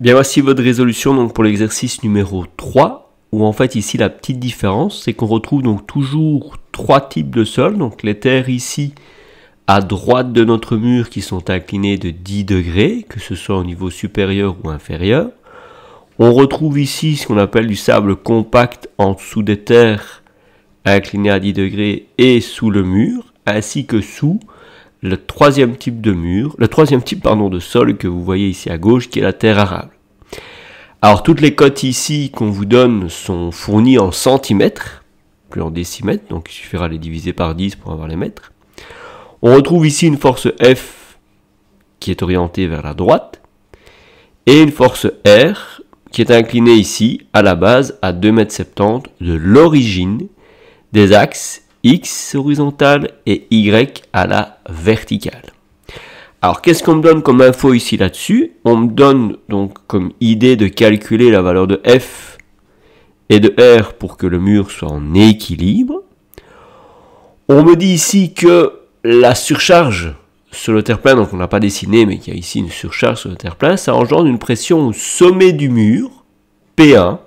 Bien, voici votre résolution donc pour l'exercice numéro 3, où en fait ici la petite différence, c'est qu'on retrouve donc toujours trois types de sols. Donc les terres ici à droite de notre mur qui sont inclinées de 10 degrés, que ce soit au niveau supérieur ou inférieur. On retrouve ici ce qu'on appelle du sable compact en dessous des terres inclinées à 10 degrés et sous le mur, ainsi que sous le troisième type de mur, de sol que vous voyez ici à gauche, qui est la terre arable. Alors toutes les cotes ici qu'on vous donne sont fournies en centimètres, plus en décimètres, donc il suffira de les diviser par 10 pour avoir les mètres. On retrouve ici une force F qui est orientée vers la droite, et une force R qui est inclinée ici, à la base, à 2,70 m de l'origine des axes X horizontal et Y à la verticale. Alors, qu'est-ce qu'on me donne comme info ici là-dessus? On me donne donc comme idée de calculer la valeur de F et de R pour que le mur soit en équilibre. On me dit ici que la surcharge sur le terre-plein, donc on n'a pas dessiné, mais qu'il y a ici une surcharge sur le terre-plein, ça engendre une pression au sommet du mur, P1,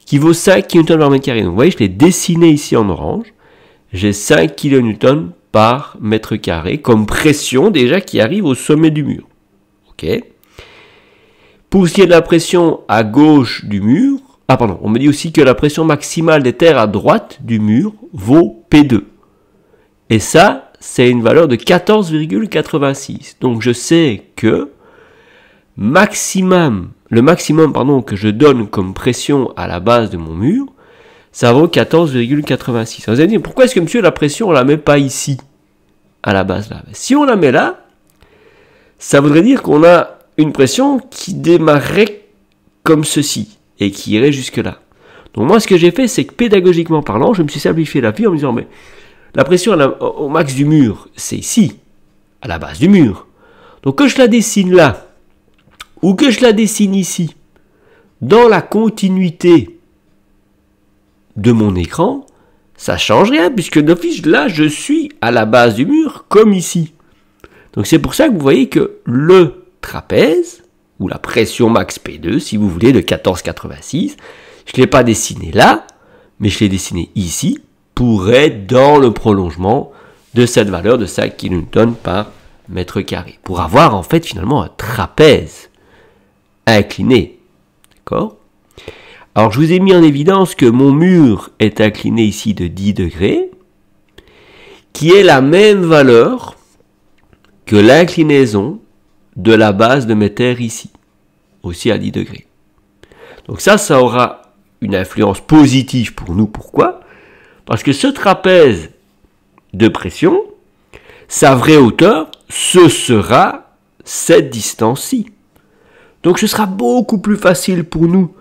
qui vaut 5 kN par mètre carré. Donc vous voyez, je l'ai dessiné ici en orange. J'ai 5 kN par mètre carré comme pression déjà qui arrive au sommet du mur. Ok. Pour ce qui est de la pression à gauche du mur, on me dit aussi que la pression maximale des terres à droite du mur vaut P2. Et ça, c'est une valeur de 14,86. Donc je sais que le maximum que je donne comme pression à la base de mon mur, ça vaut 14,86. Vous allez dire, pourquoi est-ce que monsieur, la pression, on ne la met pas ici, à la base là? Si on la met là, ça voudrait dire qu'on a une pression qui démarrerait comme ceci, et qui irait jusque là. Donc moi, ce que j'ai fait, c'est que pédagogiquement parlant, je me suis simplifié la vie en me disant, mais la pression au max du mur, c'est ici, à la base du mur. Donc que je la dessine là, ou que je la dessine ici, dans la continuité de mon écran, ça change rien, puisque d'office, là, je suis à la base du mur, comme ici. Donc c'est pour ça que vous voyez que le trapèze, ou la pression max P2, si vous voulez, de 14,86, je ne l'ai pas dessiné là, mais je l'ai dessiné ici, pour être dans le prolongement de cette valeur de 5 kN par mètre carré. Pour avoir en fait finalement un trapèze incliné. D'accord? Alors je vous ai mis en évidence que mon mur est incliné ici de 10 degrés, qui est la même valeur que l'inclinaison de la base de mes terres ici, aussi à 10 degrés. Donc ça aura une influence positive pour nous. Pourquoi? Parce que ce trapèze de pression, sa vraie hauteur, ce sera cette distance-ci. Donc ce sera beaucoup plus facile pour nous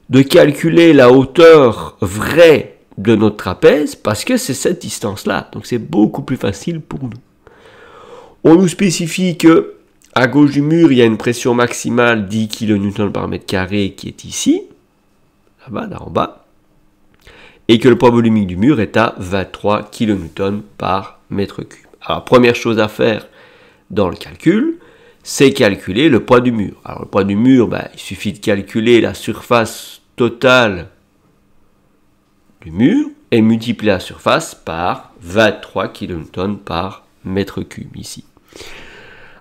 de calculer la hauteur vraie de notre trapèze parce que c'est cette distance-là. Donc c'est beaucoup plus facile pour nous. On nous spécifie que à gauche du mur, il y a une pression maximale 10 kN par mètre carré qui est ici, là en bas, et que le poids volumique du mur est à 23 kN par mètre cube. Alors première chose à faire dans le calcul, c'est calculer le poids du mur. Alors le poids du mur, il suffit de calculer la surface totale du mur et multiplier la surface par 23 kN par mètre cube ici.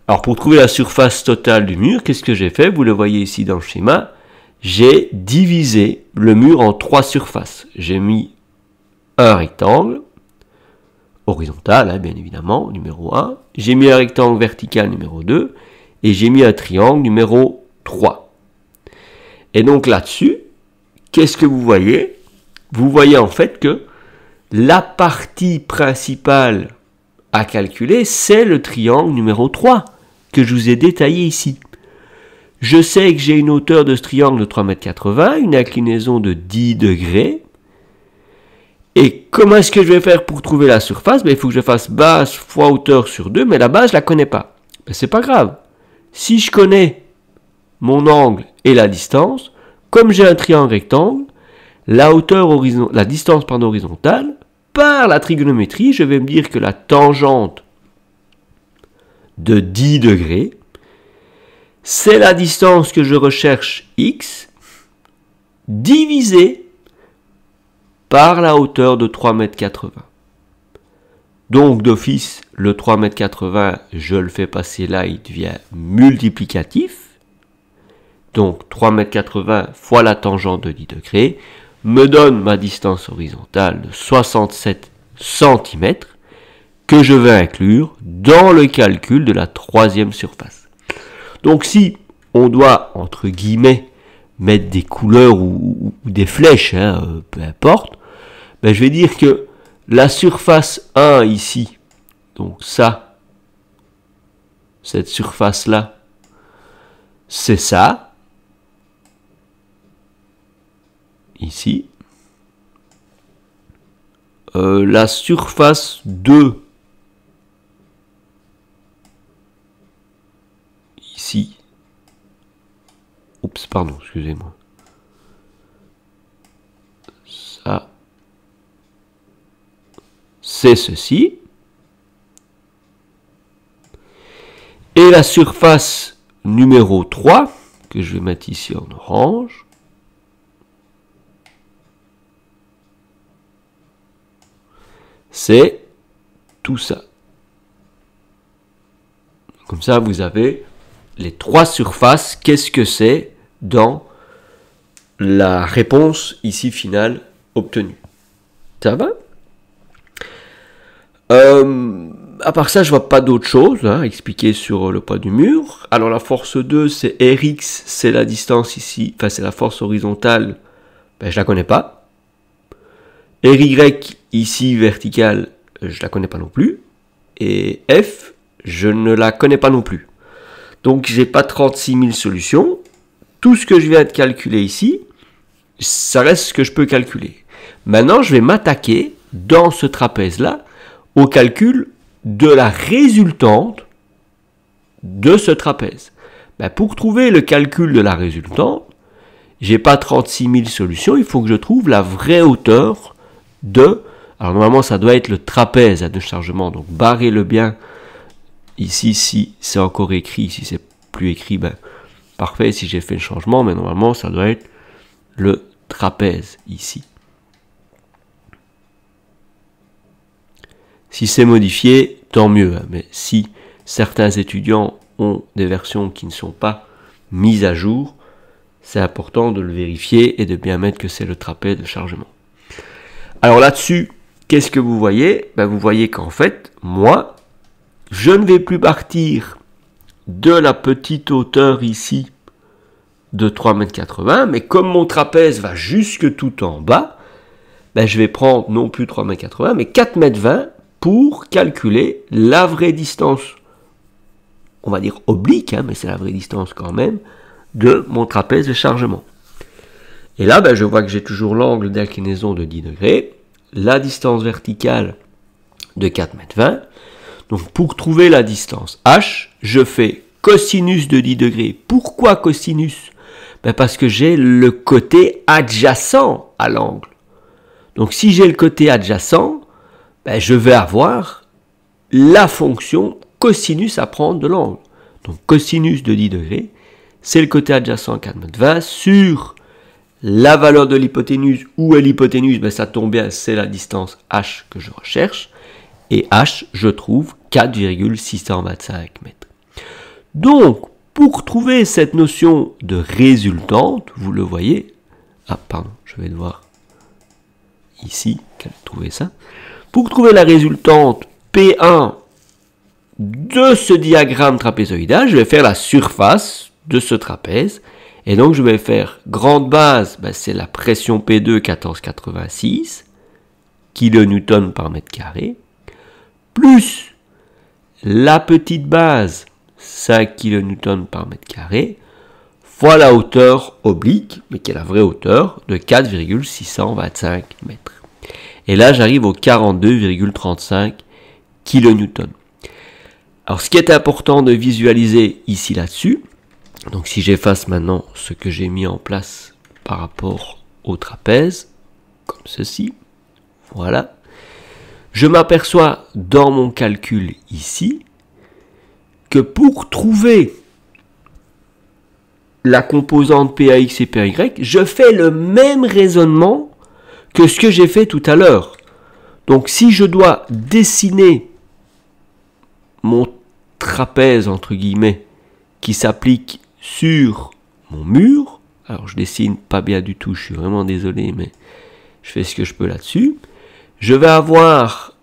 Alors pour trouver la surface totale du mur, qu'est-ce que j'ai fait? Vous le voyez ici dans le schéma, j'ai divisé le mur en trois surfaces. J'ai mis un rectangle horizontal, bien évidemment, numéro 1. J'ai mis un rectangle vertical, numéro 2. Et j'ai mis un triangle, numéro 3. Et donc là-dessus, qu'est-ce que vous voyez? Vous voyez en fait que la partie principale à calculer, c'est le triangle numéro 3 que je vous ai détaillé ici. Je sais que j'ai une hauteur de ce triangle de 3,80 m, une inclinaison de 10 degrés. Et comment est-ce que je vais faire pour trouver la surface? Il faut que je fasse base fois hauteur sur 2, mais la base, je ne la connais pas. C'est pas grave. Si je connais mon angle et la distance, comme j'ai un triangle rectangle, la distance horizontale, par la trigonométrie, je vais me dire que la tangente de 10 degrés, c'est la distance que je recherche x divisé par la hauteur de 3,80 m. Donc d'office, le 3,80 m, je le fais passer là, il devient multiplicatif. Donc 3,80 m fois la tangente de 10 degrés me donne ma distance horizontale de 67 cm que je vais inclure dans le calcul de la troisième surface. Donc si on doit, entre guillemets, mettre des couleurs ou des flèches, peu importe, ben je vais dire que la surface 1 ici, donc ça, cette surface-là, c'est ça. Ici. La surface 2, ici. Oups, pardon, excusez-moi. Ça, c'est ceci. Et la surface numéro 3, que je vais mettre ici en orange, c'est tout ça. Comme ça, vous avez les trois surfaces. Qu'est-ce que c'est dans la réponse ici finale obtenue? Ça va? À part ça, je vois pas d'autre chose à expliquer sur le poids du mur. Alors la force 2, c'est Rx, c'est la distance ici, enfin c'est la force horizontale, ben, je la connais pas. Ry ici verticale, je la connais pas non plus. Et F, je ne la connais pas non plus. Donc j'ai pas 36 000 solutions. Tout ce que je viens de calculer ici, ça reste ce que je peux calculer. Maintenant, je vais m'attaquer dans ce trapèze-là au calcul de la résultante de ce trapèze. Ben, pour trouver le calcul de la résultante, j'ai pas 36 000 solutions, il faut que je trouve la vraie hauteur de... Alors normalement, ça doit être le trapèze à deux chargements, donc barrez-le bien. Ici, si c'est encore écrit, si c'est plus écrit, ben parfait, si j'ai fait le changement, mais normalement, ça doit être le trapèze ici. Si c'est modifié, tant mieux, hein, mais si certains étudiants ont des versions qui ne sont pas mises à jour, c'est important de le vérifier et de bien mettre que c'est le trapèze de chargement. Alors là-dessus, qu'est-ce que vous voyez? Ben, vous voyez qu'en fait, moi, je ne vais plus partir de la petite hauteur ici de 3,80 m, mais comme mon trapèze va jusque tout en bas, ben, je vais prendre non plus 3,80 m, mais 4,20 m pour calculer la vraie distance, on va dire oblique, hein, mais c'est la vraie distance quand même, de mon trapèze de chargement. Et là, ben, je vois que j'ai toujours l'angle d'inclinaison de 10 degrés, la distance verticale de 4,20 m. Donc pour trouver la distance h, je fais cosinus de 10 degrés. Pourquoi cosinus? Ben parce que j'ai le côté adjacent à l'angle. Donc si j'ai le côté adjacent, ben je vais avoir la fonction cosinus à prendre de l'angle. Donc cosinus de 10 degrés, c'est le côté adjacent à 4,20 sur la valeur de l'hypoténuse. Où est l'hypoténuse? Ben ça tombe bien, c'est la distance h que je recherche. Et h, je trouve 4,625 mètres. Donc, pour trouver cette notion de résultante, vous le voyez, ah pardon, je vais devoir ici trouver ça. Pour trouver la résultante P1 de ce diagramme trapézoïdal, je vais faire la surface de ce trapèze. Et donc, je vais faire grande base, ben, c'est la pression P2 14,86 kN par mètre carré, plus la petite base 5 kN par mètre carré, fois la hauteur oblique, mais qui est la vraie hauteur, de 4,625 mètres. Et là, j'arrive au 42,35 kN. Alors, ce qui est important de visualiser ici là-dessus, donc si j'efface maintenant ce que j'ai mis en place par rapport au trapèze, comme ceci, voilà, je m'aperçois dans mon calcul ici que pour trouver la composante PAX et PAY, je fais le même raisonnement que ce que j'ai fait tout à l'heure. Donc si je dois dessiner mon trapèze, entre guillemets, qui s'applique sur mon mur, alors je dessine pas bien du tout, je suis vraiment désolé, mais je fais ce que je peux là-dessus, je vais avoir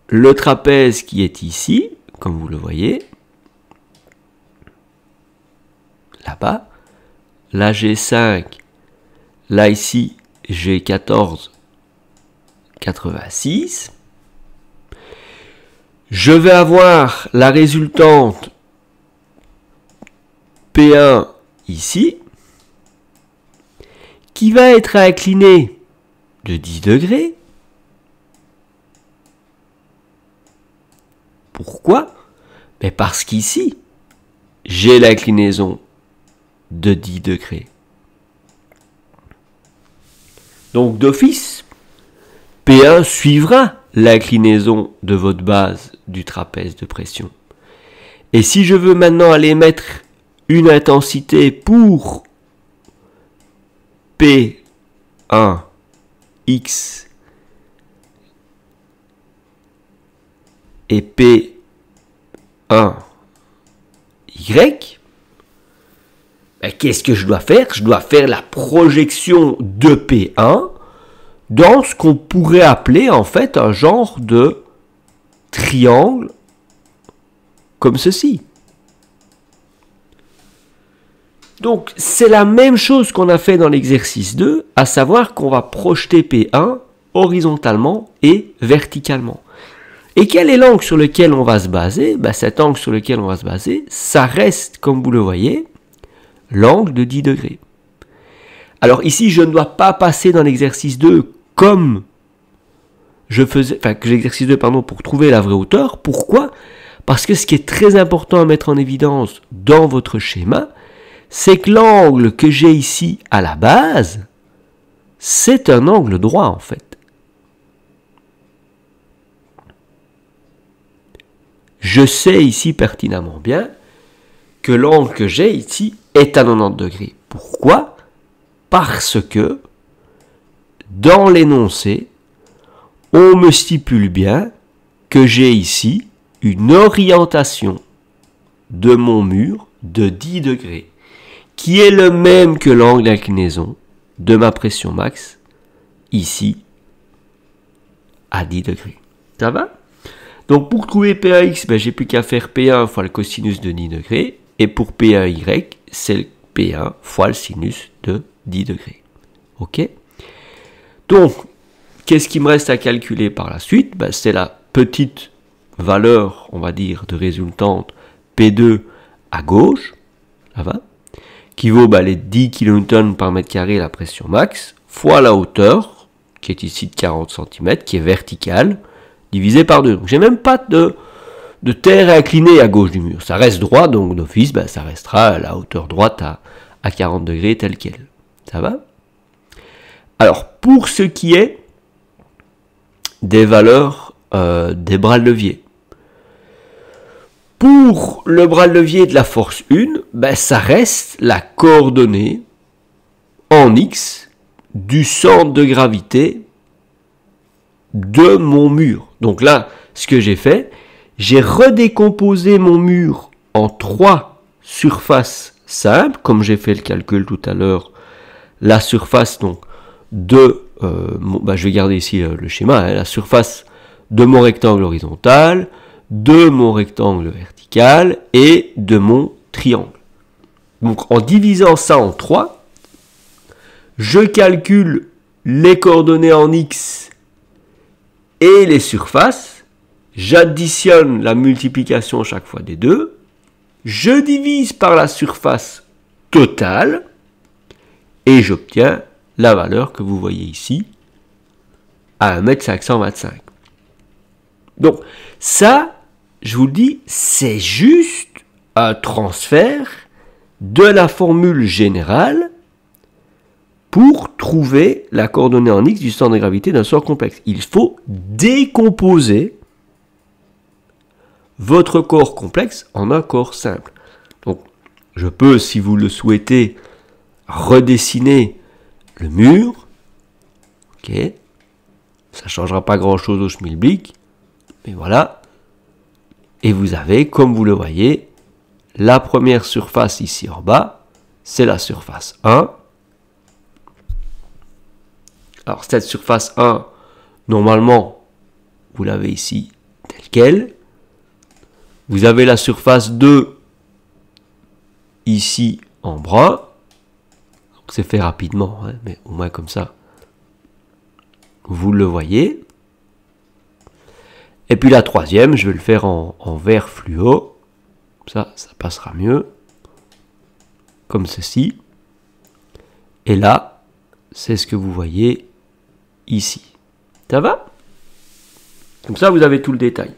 le trapèze qui est ici, comme vous le voyez, là-bas, là j'ai 5, là ici j'ai 14,86. Je vais avoir la résultante P1 ici, qui va être inclinée de 10 degrés. Pourquoi? Mais parce qu'ici, j'ai l'inclinaison de 10 degrés. Donc d'office, P1 suivra l'inclinaison de votre base du trapèze de pression. Et si je veux maintenant aller mettre une intensité pour P1X et P1Y, qu'est-ce que je dois faire? Je dois faire la projection de P1 dans ce qu'on pourrait appeler en fait un genre de triangle comme ceci. Donc c'est la même chose qu'on a fait dans l'exercice 2, à savoir qu'on va projeter P1 horizontalement et verticalement. Et quel est l'angle sur lequel on va se baser? Cet angle sur lequel on va se baser, ça reste, comme vous le voyez, l'angle de 10 degrés. Alors ici, je ne dois pas passer dans l'exercice 2 comme je faisais, que l'exercice 2, pour trouver la vraie hauteur. Pourquoi? Parce que ce qui est très important à mettre en évidence dans votre schéma, c'est que l'angle que j'ai ici à la base, c'est un angle droit en fait. Je sais ici pertinemment bien que l'angle que j'ai ici est à 90 degrés. Pourquoi? Parce que dans l'énoncé, on me stipule bien que j'ai ici une orientation de mon mur de 10 degrés, qui est le même que l'angle d'inclinaison de ma pression max, ici, à 10 degrés. Ça va? Donc pour trouver PAX, j'ai plus qu'à faire P1 fois le cosinus de 10 degrés, et pour P1Y, c'est le P1 fois le sinus de 10 degrés. Ok? Donc, qu'est-ce qui me reste à calculer par la suite? C'est la petite valeur, on va dire, de résultante P2 à gauche, ça va, qui vaut les 10 kN par mètre carré la pression max, fois la hauteur, qui est ici de 40 cm, qui est verticale, divisé par 2. Donc j'ai même pas de terre inclinée à gauche du mur. Ça reste droit, donc d'office, ça restera la hauteur droite à 40 degrés telle qu'elle. Ça va? Alors, pour ce qui est des valeurs des bras de levier. Pour le bras de levier de la force 1, ça reste la coordonnée en X du centre de gravité de mon mur. Donc là, ce que j'ai fait, j'ai redécomposé mon mur en 3 surfaces simples, comme j'ai fait le calcul tout à l'heure. La surface donc de, je vais garder ici le schéma, la surface de mon rectangle horizontal, de mon rectangle vertical et de mon triangle. Donc en divisant ça en 3, je calcule les coordonnées en X et les surfaces, j'additionne la multiplication chaque fois des deux, je divise par la surface totale et j'obtiens la valeur que vous voyez ici à 1,525 m. Donc ça, je vous le dis, c'est juste un transfert de la formule générale pour trouver la coordonnée en X du centre de gravité d'un sort complexe. Il faut décomposer votre corps complexe en un corps simple. Donc, je peux, si vous le souhaitez, redessiner le mur. Ok. Ça ne changera pas grand-chose au schmilblick. Mais voilà. Et vous avez, comme vous le voyez, la première surface ici en bas, c'est la surface 1. Alors cette surface 1, normalement, vous l'avez ici telle quelle. Vous avez la surface 2 ici en brun. C'est fait rapidement, hein, mais au moins comme ça, vous le voyez. Et puis la troisième, je vais le faire en vert fluo. Ça passera mieux. Comme ceci. Et là, c'est ce que vous voyez ici. Ça va? Comme ça, vous avez tout le détail.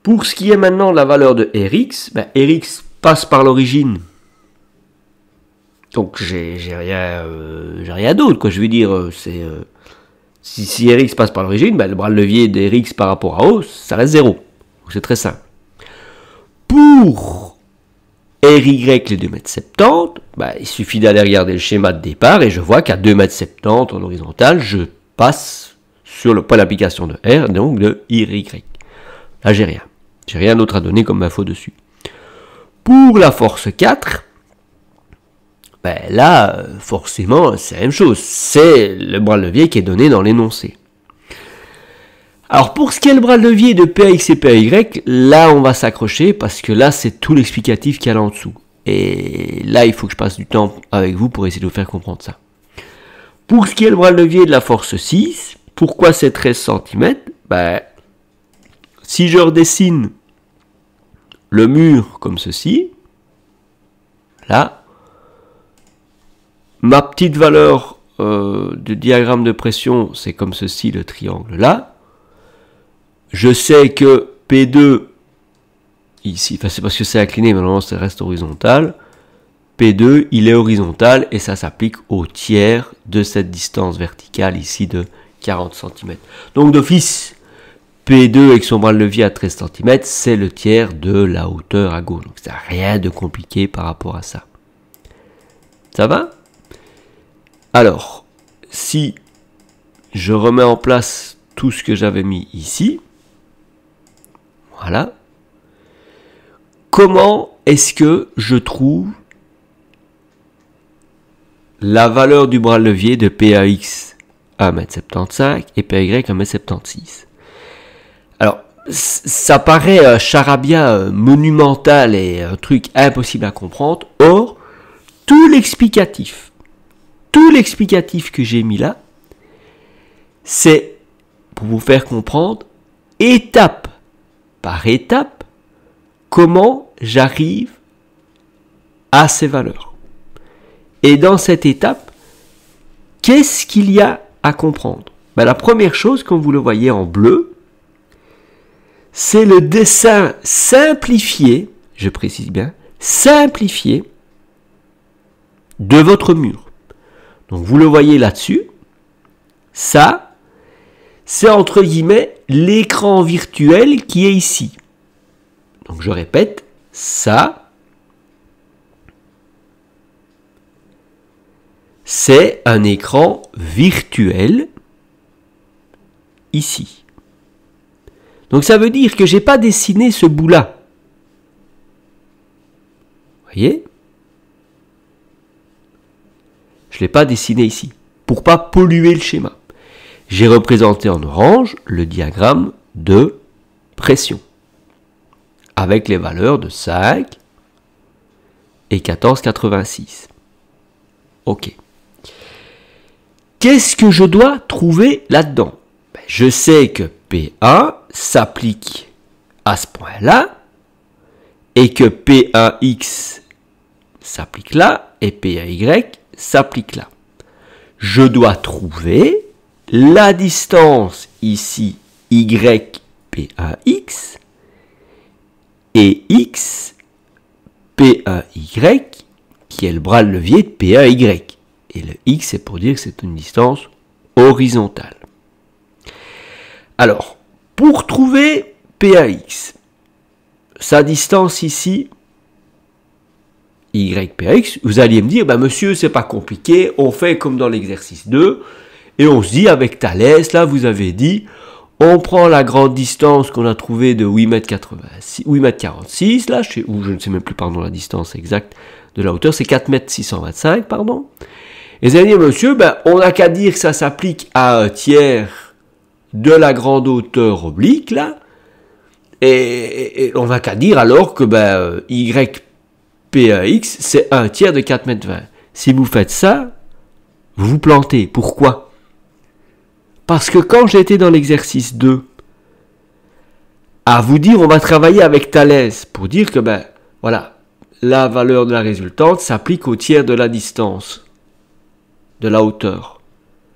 Pour ce qui est maintenant de la valeur de Rx, ben Rx passe par l'origine. Donc j'ai rien d'autre, quoi. Je veux dire, si Rx passe par l'origine, ben le bras de levier de Rx par rapport à O, ça reste 0. C'est très simple. Pour Ry, les 2,70 m, ben, il suffit d'aller regarder le schéma de départ et je vois qu'à 2,70 m en horizontal, je passe sur le point d'application de R, donc de Ry. Là, j'ai rien. J'ai rien d'autre à donner comme info dessus. Pour la force 4, ben là, forcément, c'est la même chose. C'est le bras de levier qui est donné dans l'énoncé. Alors, pour ce qui est le bras de levier de PAX et PAY, là, on va s'accrocher parce que là, c'est tout l'explicatif qu'il y a là en dessous. Et là, il faut que je passe du temps avec vous pour essayer de vous faire comprendre ça. Pour ce qui est le bras de levier de la force 6, pourquoi c'est 13 cm? Ben, si je redessine le mur comme ceci, là, ma petite valeur de diagramme de pression, c'est comme ceci, le triangle là. Je sais que P2, ici, enfin c'est parce que c'est incliné, mais normalement ça reste horizontal. P2, il est horizontal et ça s'applique au tiers de cette distance verticale ici de 40 cm. Donc d'office, P2 avec son bras de levier à 13 cm, c'est le tiers de la hauteur à gauche. Donc ça n'a rien de compliqué par rapport à ça. Ça va? Alors, si je remets en place tout ce que j'avais mis ici, voilà. Comment est-ce que je trouve la valeur du bras de levier de PAX à 1,75 m et PAY à 1,76 m? Alors, ça paraît charabia monumental et un truc impossible à comprendre. Or, tout l'explicatif que j'ai mis là, c'est pour vous faire comprendre étape par étape comment j'arrive à ces valeurs. Et dans cette étape, qu'est-ce qu'il y a à comprendre? Ben, la première chose, comme vous le voyez en bleu, c'est le dessin simplifié, je précise bien, simplifié de votre mur. Donc vous le voyez là-dessus, ça, c'est entre guillemets l'écran virtuel qui est ici. Donc je répète, ça, c'est un écran virtuel ici. Donc ça veut dire que je n'ai pas dessiné ce bout-là. Vous voyez? Je ne l'ai pas dessiné ici, pour pas polluer le schéma. J'ai représenté en orange le diagramme de pression, avec les valeurs de 5 et 14,86. Ok. Qu'est-ce que je dois trouver là-dedans? Ben, je sais que P1 s'applique à ce point-là, et que P1X s'applique là, et P1Y s'applique là. Je dois trouver la distance ici Y P1X et X P1Y qui est le bras de levier de P1Y. Et le X c'est pour dire que c'est une distance horizontale. Alors, pour trouver P1X, sa distance ici, YPX, vous alliez me dire, bah monsieur, c'est pas compliqué, on fait comme dans l'exercice 2, et on se dit, avec Thalès, là, vous avez dit, on prend la grande distance qu'on a trouvée de 8,46 m, là, ou je ne sais même plus, pardon, la distance exacte de la hauteur, c'est 4,625 m, pardon. Et vous allez dire, monsieur, ben, on n'a qu'à dire que ça s'applique à un tiers de la grande hauteur oblique, là, et on n'a qu'à dire alors que ben, YPAX, c'est un tiers de 4,20 m. Si vous faites ça, vous vous plantez. Pourquoi? Parce que quand j'étais dans l'exercice 2, à vous dire, on va travailler avec Thalès, pour dire que, ben, voilà, la valeur de la résultante s'applique au tiers de la distance, de la hauteur.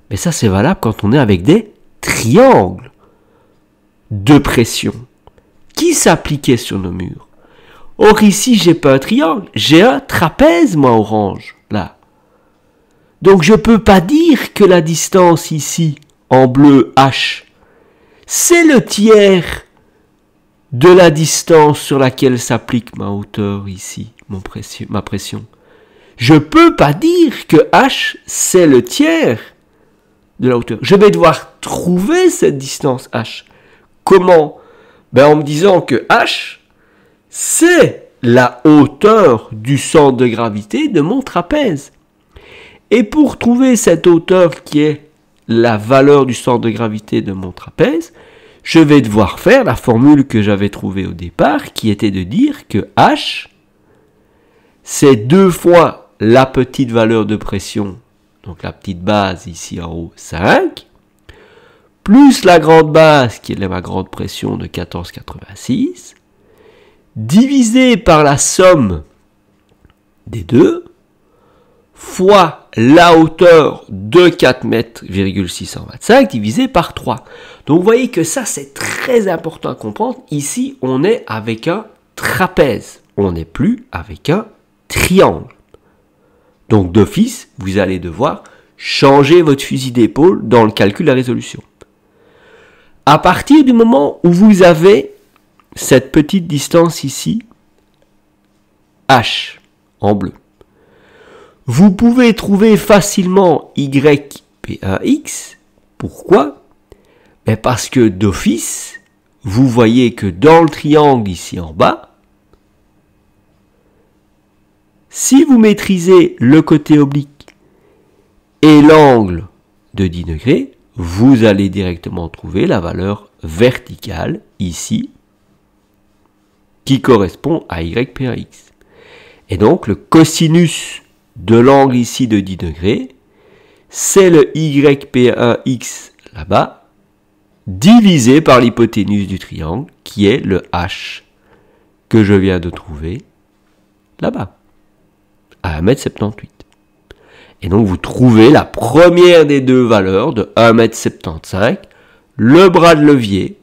Mais ça, c'est valable quand on est avec des triangles de pression qui s'appliquaient sur nos murs. Or ici, j'ai pas un triangle, j'ai un trapèze, moi, orange, là. Donc je peux pas dire que la distance ici, en bleu, H, c'est le tiers de la distance sur laquelle s'applique ma hauteur ici, ma pression. Je peux pas dire que H, c'est le tiers de la hauteur. Je vais devoir trouver cette distance H. Comment? Ben, en me disant que H, c'est la hauteur du centre de gravité de mon trapèze. Et pour trouver cette hauteur qui est la valeur du centre de gravité de mon trapèze, je vais devoir faire la formule que j'avais trouvée au départ, qui était de dire que H, c'est 2 fois la petite valeur de pression, donc la petite base ici en haut, 5, plus la grande base, qui est ma grande pression de 14,86, divisé par la somme des deux, fois la hauteur de 4,625 m divisé par 3. Donc vous voyez que ça, c'est très important à comprendre. Ici, on est avec un trapèze. On n'est plus avec un triangle. Donc d'office, vous allez devoir changer votre fusil d'épaule dans le calcul de la résolution. À partir du moment où vous avez cette petite distance ici, H, en bleu, vous pouvez trouver facilement YPAX. Pourquoi? Ben parce que d'office, vous voyez que dans le triangle ici en bas, si vous maîtrisez le côté oblique et l'angle de 10 degrés, vous allez directement trouver la valeur verticale ici qui correspond à YPAX. Et donc le cosinus de l'angle ici de 10 degrés, c'est le YPAX là-bas, divisé par l'hypoténuse du triangle, qui est le H que je viens de trouver là-bas, à 1,78 m. Et donc vous trouvez la première des deux valeurs de 1,75 m, le bras de levier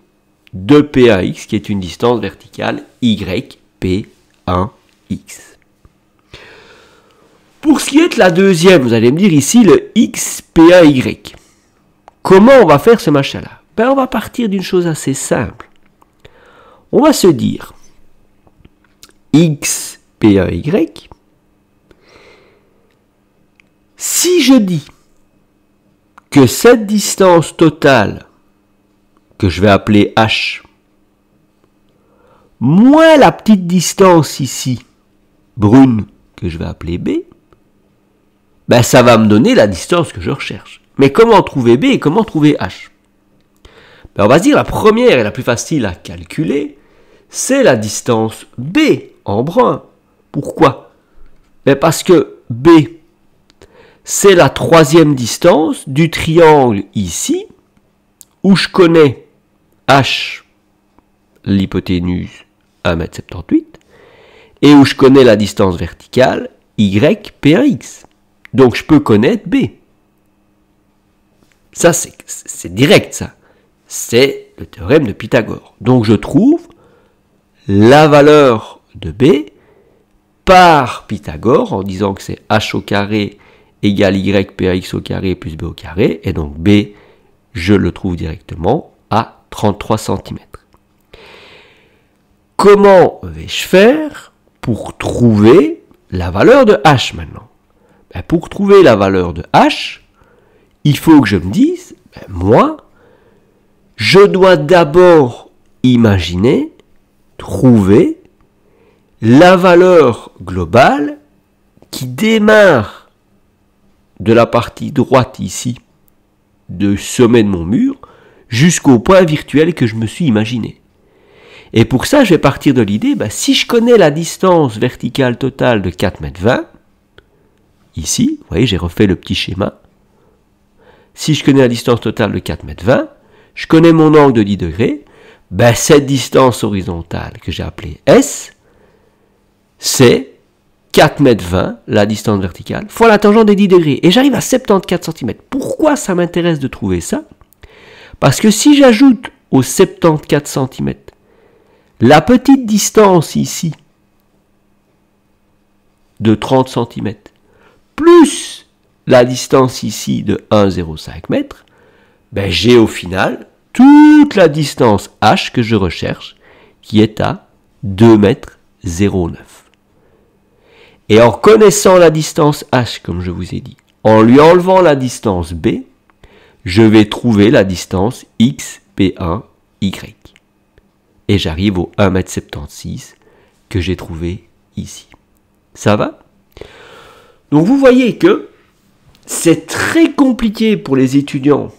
de PAX, qui est une distance verticale YP1X. Pour ce qui est de la deuxième, vous allez me dire ici le XPAY. Comment on va faire ce machin-là? Ben, on va partir d'une chose assez simple. On va se dire XPAY. Si je dis que cette distance totale, que je vais appeler H, moins la petite distance ici, brune, que je vais appeler B, ben ça va me donner la distance que je recherche. Mais comment trouver B et comment trouver H? Ben on va se dire la première et la plus facile à calculer, c'est la distance B en brun. Pourquoi? Ben parce que B, c'est la troisième distance du triangle ici, où je connais H, l'hypoténuse 1,78 m, et où je connais la distance verticale YPAX. Donc je peux connaître B. Ça, c'est direct, ça. C'est le théorème de Pythagore. Donc je trouve la valeur de B par Pythagore en disant que c'est H au carré égale YPAX au carré plus B au carré. Et donc B, je le trouve directement à 33 cm. comment vais-je faire pour trouver la valeur de h maintenant? Ben, pour trouver la valeur de h, il faut que je me dise, ben, moi, je dois d'abord imaginer, trouver la valeur globale qui démarre de la partie droite ici, du sommet de mon mur, jusqu'au point virtuel que je me suis imaginé. Et pour ça, je vais partir de l'idée, ben, si je connais la distance verticale totale de 4,20 m, ici, vous voyez, j'ai refait le petit schéma. Si je connais la distance totale de 4,20 m, je connais mon angle de 10 degrés, ben, cette distance horizontale que j'ai appelée S, c'est 4,20 m, la distance verticale, fois la tangente des 10 degrés. Et j'arrive à 74 cm. Pourquoi ça m'intéresse de trouver ça? Parce que si j'ajoute aux 74 cm la petite distance ici de 30 cm, plus la distance ici de 1,05 m, ben j'ai au final toute la distance h que je recherche, qui est à 2,09 m. Et en connaissant la distance h, comme je vous ai dit, en lui enlevant la distance b, je vais trouver la distance x, p1, y. Et j'arrive au 1,76 m que j'ai trouvé ici. Ça va? Donc vous voyez que c'est très compliqué pour les étudiants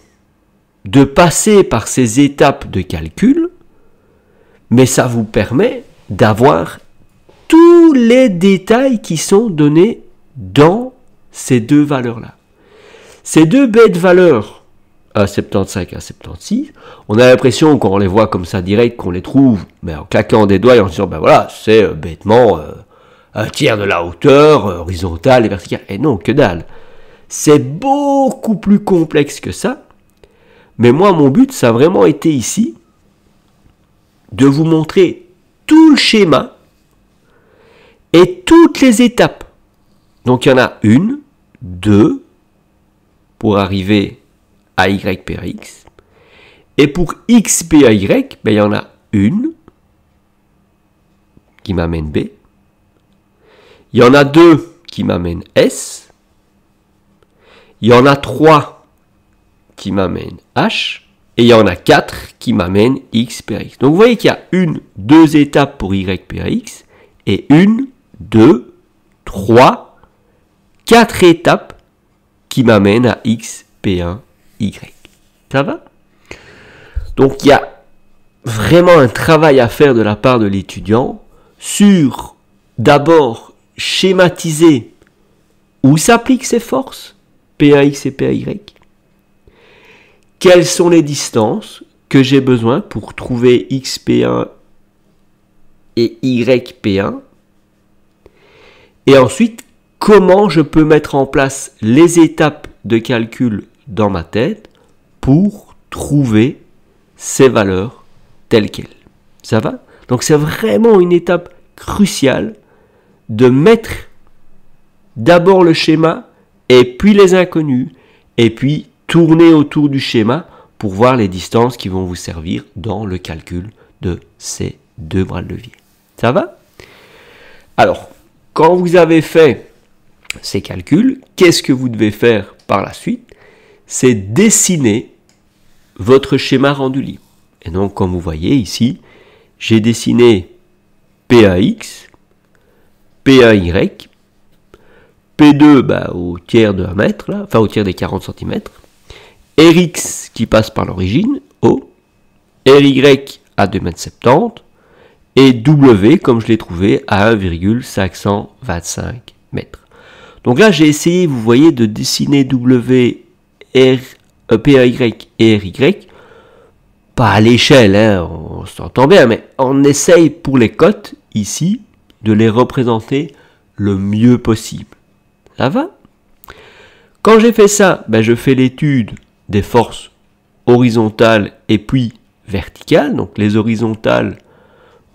de passer par ces étapes de calcul, mais ça vous permet d'avoir tous les détails qui sont donnés dans ces deux valeurs-là. Ces deux bêtes valeurs, à 75 et à 76, on a l'impression, quand on les voit comme ça direct, qu'on les trouve, mais en claquant des doigts et en disant, ben voilà, c'est bêtement un tiers de la hauteur, horizontale et verticale. Et non, que dalle. C'est beaucoup plus complexe que ça. Mais moi, mon but, ça a vraiment été ici de vous montrer tout le schéma et toutes les étapes. Donc, il y en a une, deux, pour arriver à y par x. Et pour x p à y, ben, il y en a une qui m'amène b. Il y en a deux qui m'amènent s. Il y en a trois qui m'amènent h. Et il y en a 4 qui m'amènent x par x. Donc vous voyez qu'il y a une, deux étapes pour y par x. Et une, deux, trois, 4 étapes qui m'amènent à x, p1, y. Ça va? Donc il y a vraiment un travail à faire de la part de l'étudiant sur d'abord schématiser où s'appliquent ces forces, P1x et P1y. Quelles sont les distances que j'ai besoin pour trouver xp1 et yp1? Et ensuite, comment je peux mettre en place les étapes de calcul dans ma tête pour trouver ces valeurs telles quelles. Ça va? Donc c'est vraiment une étape cruciale de mettre d'abord le schéma et puis les inconnus et puis tourner autour du schéma pour voir les distances qui vont vous servir dans le calcul de ces deux bras de levier. Ça va? Alors, quand vous avez fait ces calculs, qu'est-ce que vous devez faire par la suite? C'est dessiner votre schéma rendu libre. Et donc, comme vous voyez ici, j'ai dessiné P1X, P1Y, P2 au tiers de 1 mètre, là, enfin au tiers des 40 cm, Rx qui passe par l'origine, O, Ry à 2,70 m, et W comme je l'ai trouvé à 1,525 m. Donc là, j'ai essayé, vous voyez, de dessiner W, P1Y et Ry, pas à l'échelle, hein, on s'entend bien, mais on essaye pour les cotes, ici, de les représenter le mieux possible. Ça va? Quand j'ai fait ça, je fais l'étude des forces horizontales et puis verticales. Donc les horizontales,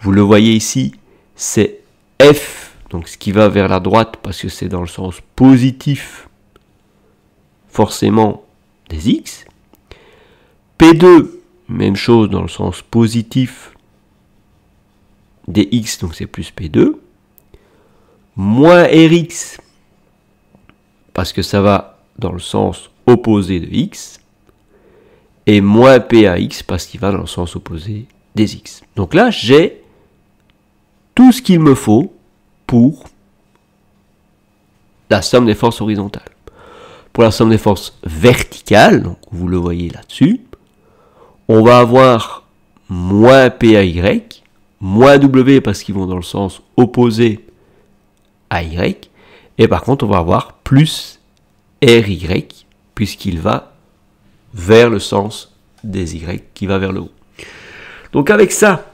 vous le voyez ici, c'est F, donc ce qui va vers la droite parce que c'est dans le sens positif, forcément, des X. P2, même chose dans le sens positif dx, donc c'est plus P2, moins Rx, parce que ça va dans le sens opposé de x, et moins PAX, parce qu'il va dans le sens opposé des x. Donc là, j'ai tout ce qu'il me faut pour la somme des forces horizontales. Pour la somme des forces verticales, donc vous le voyez là-dessus, on va avoir moins PAY, moins W parce qu'ils vont dans le sens opposé à Y, et par contre on va avoir plus RY puisqu'il va vers le sens des Y qui va vers le haut. Donc avec ça,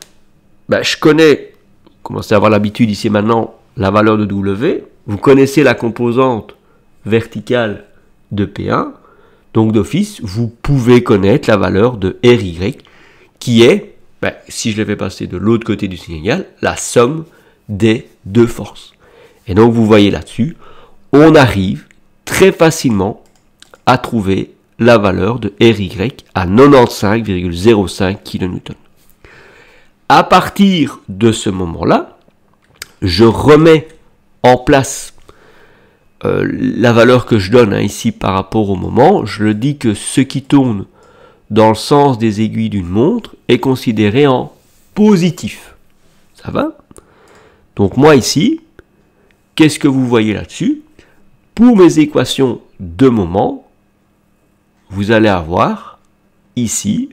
je connais, vous commencez à avoir l'habitude ici maintenant, la valeur de W, vous connaissez la composante verticale de P1, donc d'office, vous pouvez connaître la valeur de RY, qui est, si je le fais passer de l'autre côté du signe égal, la somme des deux forces. Et donc vous voyez là-dessus, on arrive très facilement à trouver la valeur de RY à 95,05 kN. À partir de ce moment-là, je remets en place la valeur que je donne ici par rapport au moment. Je le dis que ce qui tourne dans le sens des aiguilles d'une montre est considéré en positif. Ça va? Donc moi ici, qu'est-ce que vous voyez là-dessus? Pour mes équations de moment, vous allez avoir ici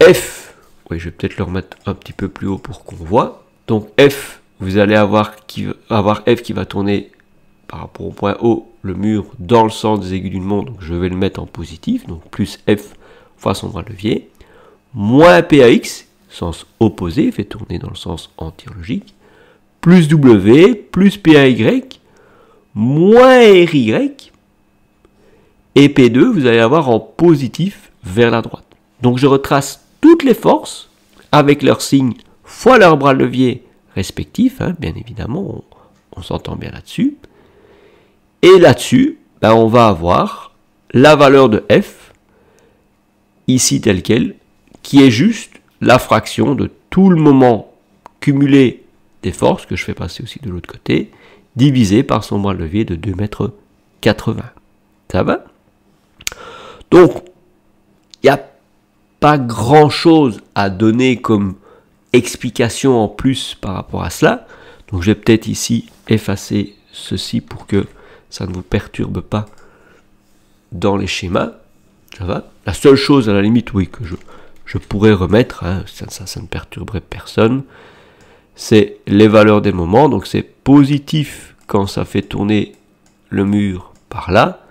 F, oui, je vais peut-être le remettre un petit peu plus haut pour qu'on voit. Donc F, vous allez avoir F qui va tourner par rapport au point O, le mur dans le sens des aiguilles d'une montre, donc je vais le mettre en positif, donc plus F fois son bras de levier, moins PAX, sens opposé, fait tourner dans le sens antilogique, plus W, plus PAY, moins RY, et P2, vous allez avoir en positif vers la droite. Donc je retrace toutes les forces avec leurs signes fois leur bras de levier respectifs, bien évidemment, on s'entend bien là-dessus. Et là-dessus, on va avoir la valeur de F, ici telle quelle, qui est juste la fraction de tout le moment cumulé des forces, que je fais passer aussi de l'autre côté, divisé par son bras de levier de 2,80 m. Ça va? Donc, il n'y a pas grand-chose à donner comme explication en plus par rapport à cela. Donc je vais peut-être ici effacer ceci pour que ça ne vous perturbe pas dans les schémas. Ça va? La seule chose à la limite, oui, que je pourrais remettre, ça ne perturberait personne, c'est les valeurs des moments. Donc c'est positif quand ça fait tourner le mur par là,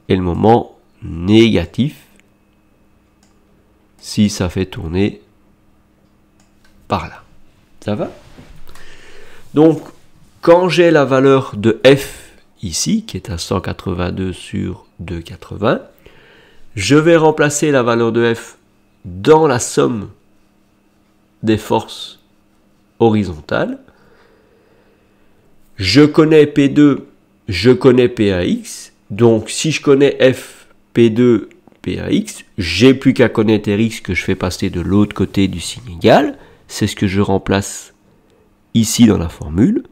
et le moment négatif si ça fait tourner par là. Ça va? Donc, quand j'ai la valeur de F ici, qui est à 182 sur 2,80, je vais remplacer la valeur de F dans la somme des forces horizontales. Je connais P2, je connais PAX. Donc, si je connais F, P2, PAX, j'ai plus qu'à connaître Rx que je fais passer de l'autre côté du signe égal. C'est ce que je remplace ici dans la formule.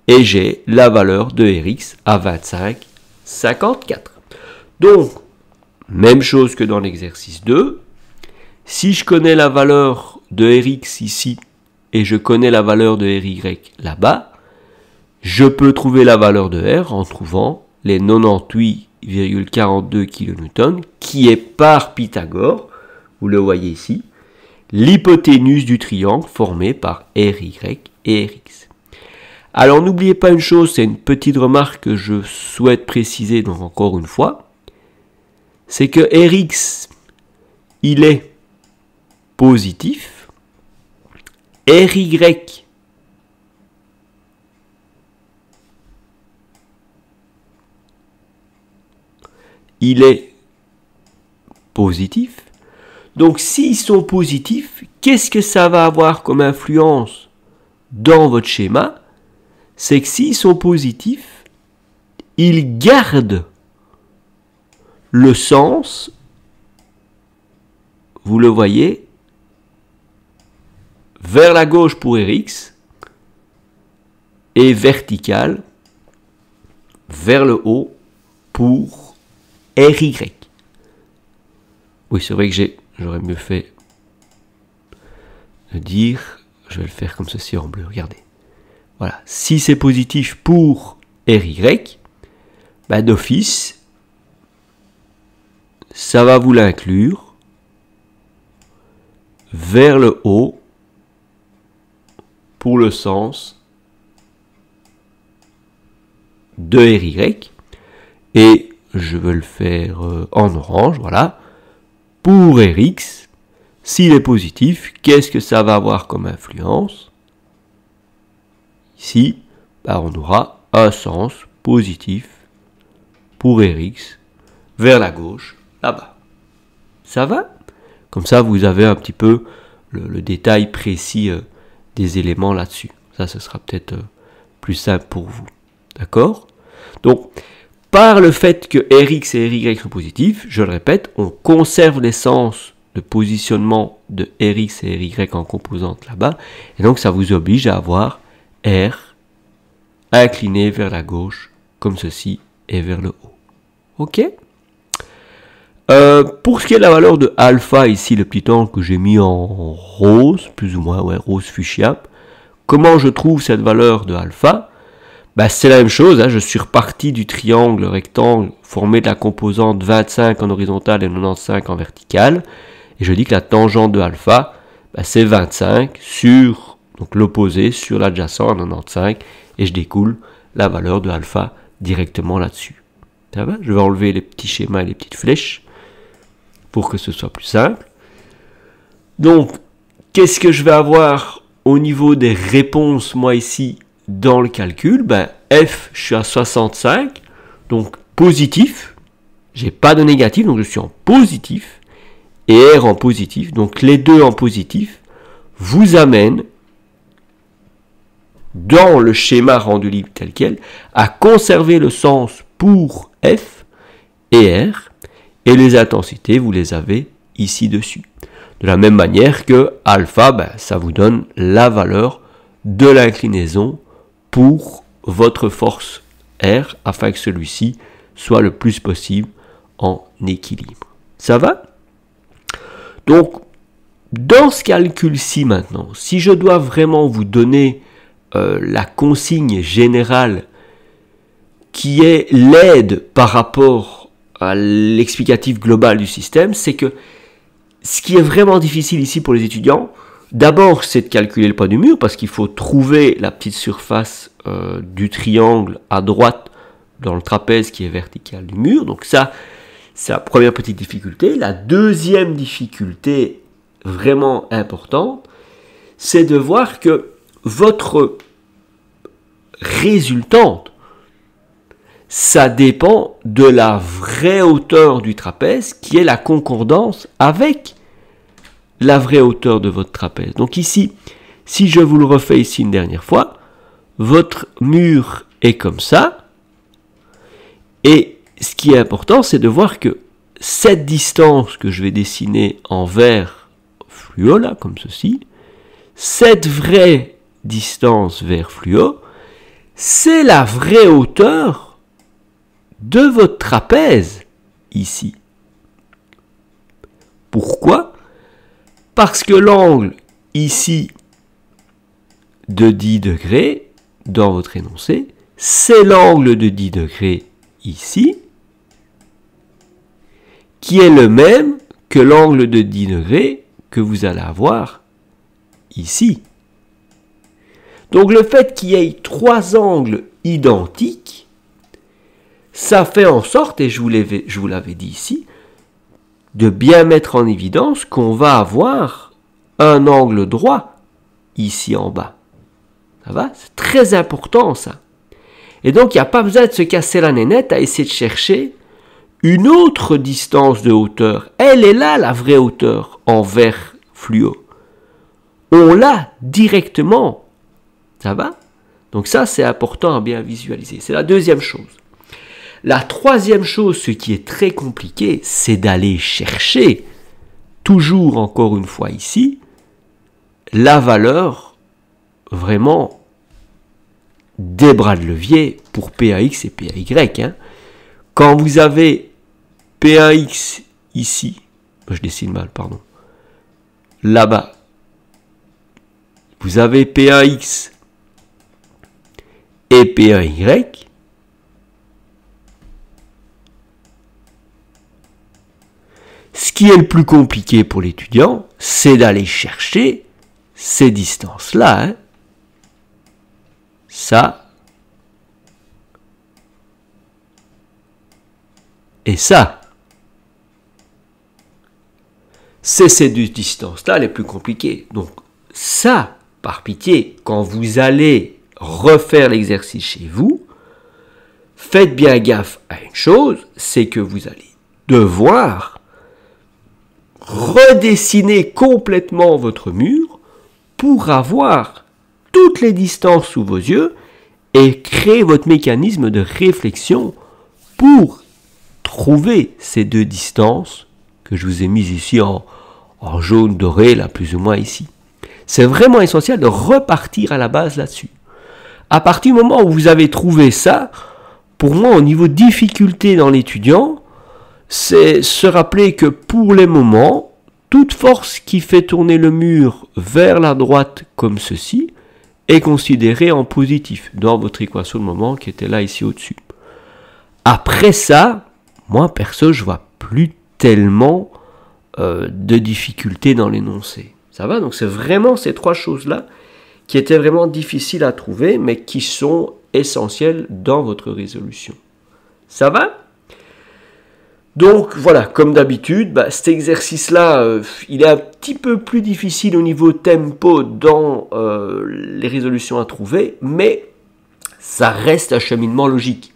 Et j'ai la valeur de Rx à 25,54. Donc, même chose que dans l'exercice 2. Si je connais la valeur de Rx ici et je connais la valeur de Ry là-bas, je peux trouver la valeur de R en trouvant les 98,42 kN qui est par Pythagore, vous le voyez ici, l'hypoténuse du triangle formé par Ry et Rx. Alors n'oubliez pas une chose, c'est une petite remarque que je souhaite préciser donc encore une fois, c'est que Rx, il est positif, Ry il est positif. Donc s'ils sont positifs, qu'est-ce que ça va avoir comme influence dans votre schéma? C'est que s'ils sont positifs, ils gardent le sens, vous le voyez, vers la gauche pour Rx et vertical vers le haut pour RY. Oui, c'est vrai que j'aurais mieux fait de dire, je vais le faire comme ceci en bleu, regardez. Voilà, si c'est positif pour RY, bah d'office, ça va vous l'inclure vers le haut pour le sens de RY. Et je veux le faire en orange, voilà. Pour Rx, s'il est positif, qu'est-ce que ça va avoir comme influence? Ici, bah on aura un sens positif pour Rx vers la gauche, là-bas. Ça va? Comme ça, vous avez un petit peu le détail précis des éléments là-dessus. Ça, ce sera peut-être plus simple pour vous. D'accord? Donc, par le fait que Rx et RY sont positifs, je le répète, on conserve l'essence de positionnement de Rx et RY en composante là-bas. Et donc, ça vous oblige à avoir R incliné vers la gauche, comme ceci, et vers le haut. Ok? Pour ce qui est de la valeur de alpha, ici, le petit angle que j'ai mis en rose, plus ou moins, ouais, rose fuchsia. Comment je trouve cette valeur de alpha? Bah, c'est la même chose, hein, je suis reparti du triangle rectangle formé de la composante 25 en horizontal et 95 en vertical. Et je dis que la tangente de alpha, bah, c'est 25 sur l'opposé, sur l'adjacent en 95. Et je découle la valeur de alpha directement là-dessus. Ça va? Je vais enlever les petits schémas et les petites flèches pour que ce soit plus simple. Donc, qu'est-ce que je vais avoir au niveau des réponses, moi ici, dans le calcul? Ben, F, je suis à 65, donc positif. J'ai pas de négatif, donc je suis en positif. Et R en positif, donc les deux en positif, vous amènent, dans le schéma rendu libre tel quel, à conserver le sens pour F et R, et les intensités, vous les avez ici dessus. De la même manière que alpha, ben, ça vous donne la valeur de l'inclinaison pour votre force R, afin que celui-ci soit le plus possible en équilibre. Ça va? Donc, dans ce calcul-ci maintenant, si je dois vraiment vous donner la consigne générale qui est l'aide par rapport à l'explicatif global du système, c'est que ce qui est vraiment difficile ici pour les étudiants, d'abord c'est de calculer le poids du mur, parce qu'il faut trouver la petite surface du triangle à droite dans le trapèze qui est vertical du mur. Donc ça, c'est la première petite difficulté. La deuxième difficulté vraiment importante, c'est de voir que votre résultante, ça dépend de la vraie hauteur du trapèze, qui est la concordance avec la vraie hauteur de votre trapèze. Donc ici, si je vous le refais ici une dernière fois, votre mur est comme ça, et ce qui est important, c'est de voir que cette distance que je vais dessiner en vert fluo, là, comme ceci, cette vraie distance vert fluo, c'est la vraie hauteur de votre trapèze, ici. Pourquoi? Parce que l'angle, ici, de 10 degrés, dans votre énoncé, c'est l'angle de 10 degrés, ici, qui est le même que l'angle de 10 degrés que vous allez avoir ici. Donc le fait qu'il y ait trois angles identiques, ça fait en sorte, et je vous l'avais dit ici, de bien mettre en évidence qu'on va avoir un angle droit ici en bas. Ça va? C'est très important ça. Et donc il n'y a pas besoin de se casser la nénette à essayer de chercher une autre distance de hauteur. Elle est là, la vraie hauteur, en vert fluo. On l'a directement. Ça va? Donc ça, c'est important à bien visualiser. C'est la deuxième chose. La troisième chose, ce qui est très compliqué, c'est d'aller chercher toujours encore une fois ici la valeur vraiment des bras de levier pour PAX et PAY. Hein. Quand vous avez PAX ici, je dessine mal, pardon, là-bas, vous avez PAX et PAY, ce qui est le plus compliqué pour l'étudiant, c'est d'aller chercher ces distances-là. Hein. Ça et ça. C'est ces deux distances-là les plus compliquées. Donc ça, par pitié, quand vous allez refaire l'exercice chez vous, faites bien gaffe à une chose, c'est que vous allez devoir redessiner complètement votre mur pour avoir toutes les distances sous vos yeux et créer votre mécanisme de réflexion pour trouver ces deux distances que je vous ai mises ici en jaune doré, là plus ou moins ici. C'est vraiment essentiel de repartir à la base là-dessus. À partir du moment où vous avez trouvé ça, pour moi au niveau difficulté dans l'étudiant, c'est se rappeler que pour les moments, toute force qui fait tourner le mur vers la droite comme ceci est considérée en positif dans votre équation de moment qui était là ici au-dessus. Après ça, moi perso, je vois plus tellement de difficultés dans l'énoncé. Ça va? Donc c'est vraiment ces trois choses-là qui étaient vraiment difficiles à trouver, mais qui sont essentielles dans votre résolution. Ça va? Donc voilà, comme d'habitude, cet exercice-là, il est un petit peu plus difficile au niveau tempo dans les résolutions à trouver, mais ça reste un cheminement logique.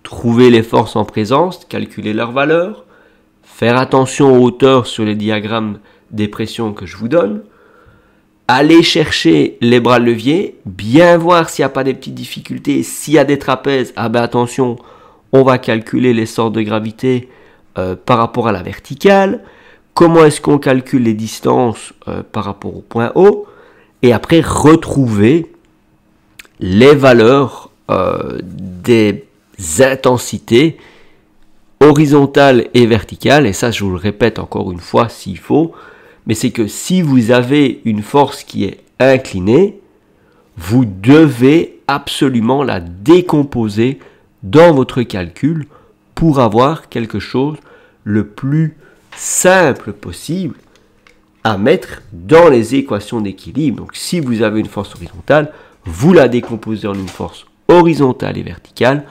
Trouver les forces en présence, calculer leurs valeurs, faire attention aux hauteurs sur les diagrammes des pressions que je vous donne, aller chercher les bras de levier, bien voir s'il n'y a pas des petites difficultés, s'il y a des trapèzes, attention, on va calculer les sortes de gravité par rapport à la verticale, comment est-ce qu'on calcule les distances par rapport au point haut, et après retrouver les valeurs des intensités horizontales et verticales, et ça je vous le répète encore une fois s'il faut, mais c'est que si vous avez une force qui est inclinée, vous devez absolument la décomposer dans votre calcul pour avoir quelque chose le plus simple possible à mettre dans les équations d'équilibre. Donc si vous avez une force horizontale, vous la décomposez en une force horizontale et verticale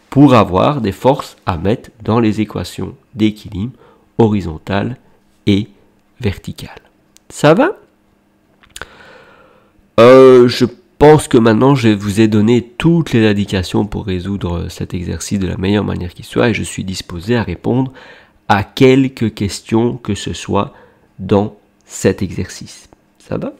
pour avoir des forces à mettre dans les équations d'équilibre horizontale et verticale. Ça va? Je pense que maintenant je vous ai donné toutes les indications pour résoudre cet exercice de la meilleure manière qui soit et je suis disposé à répondre à quelques questions que ce soit dans cet exercice. Ça va?